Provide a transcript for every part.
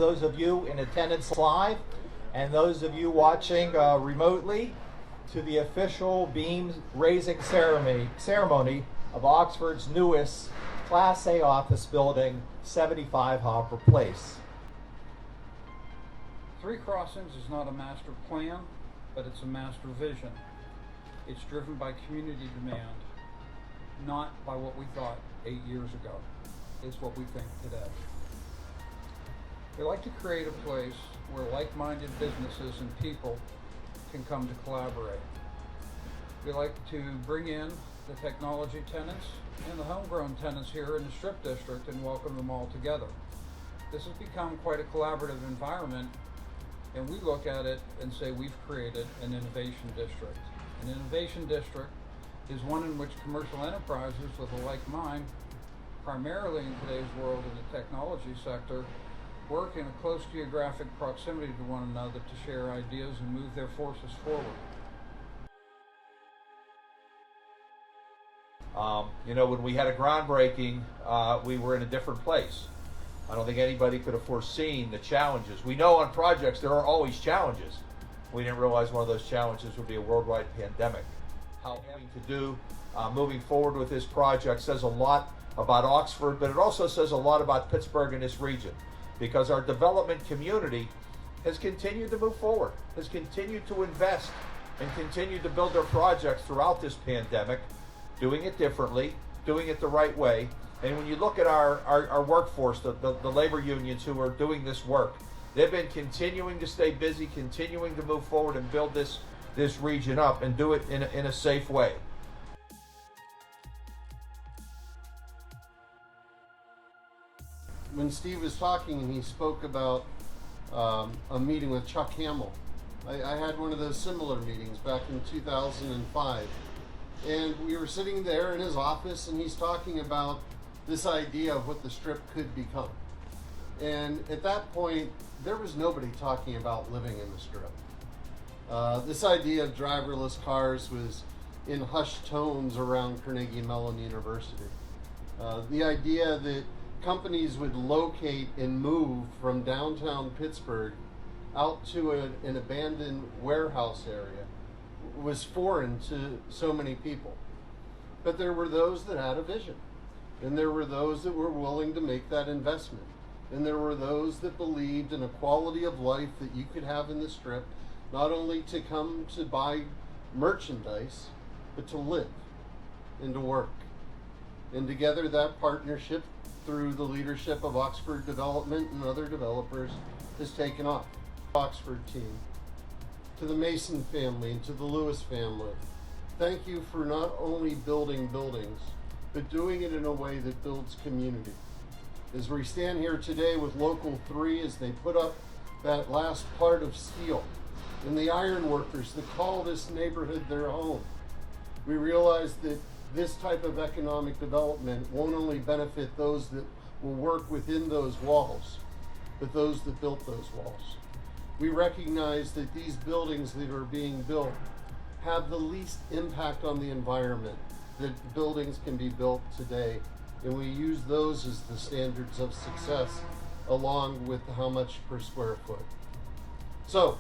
Those of you in attendance live and those of you watching remotely to the official beam raising ceremony of Oxford's newest Class A office building, 75 Hopper Place. Three Crossings is not a master plan, but it's a master vision. It's driven by community demand, not by what we thought 8 years ago. It's what we think today. We like to create a place where like-minded businesses and people can come to collaborate. We like to bring in the technology tenants and the homegrown tenants here in the Strip District and welcome them all together. This has become quite a collaborative environment, and we look at it and say we've created an innovation district. An innovation district is one in which commercial enterprises with a like mind, primarily in today's world in the technology sector, work in a close geographic proximity to one another to share ideas and move their forces forward. When we had a groundbreaking, we were in a different place. I don't think anybody could have foreseen the challenges. We know on projects there are always challenges. We didn't realize one of those challenges would be a worldwide pandemic. How having to do moving forward with this project says a lot about Oxford, but it also says a lot about Pittsburgh and this region, because our development community has continued to move forward, has continued to invest, and continued to build their projects throughout this pandemic, doing it differently, doing it the right way. And when you look at our workforce, the labor unions who are doing this work, they've been continuing to stay busy, continuing to move forward and build this region up and do it in a safe way. When Steve was talking and he spoke about a meeting with Chuck Hamill, I had one of those similar meetings back in 2005. And we were sitting there in his office and he's talking about this idea of what the Strip could become. And at that point, there was nobody talking about living in the Strip. This idea of driverless cars was in hushed tones around Carnegie Mellon University. The idea that companies would locate and move from downtown Pittsburgh out to an abandoned warehouse area was foreign to so many people. But there were those that had a vision, and there were those that were willing to make that investment, and there were those that believed in a quality of life that you could have in the Strip, not only to come to buy merchandise, but to live and to work. And together that partnership, through the leadership of Oxford Development and other developers, has taken off. Oxford team, to the Mason family and to the Lewis family, thank you for not only building buildings, but doing it in a way that builds community. As we stand here today with Local 3, as they put up that last part of steel, and the iron workers that call this neighborhood their home, we realize that this type of economic development won't only benefit those that will work within those walls, but those that built those walls. We recognize that these buildings that are being built have the least impact on the environment that buildings can be built today, and we use those as the standards of success along with how much per square foot. So,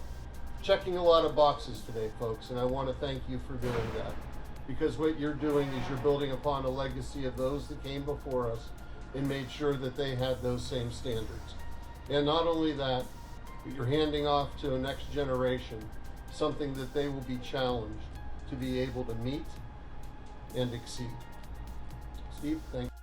checking a lot of boxes today, folks, and I want to thank you for doing that, because what you're doing is you're building upon a legacy of those that came before us and made sure that they had those same standards. And not only that, but you're handing off to a next generation something that they will be challenged to be able to meet and exceed. Steve, thank you.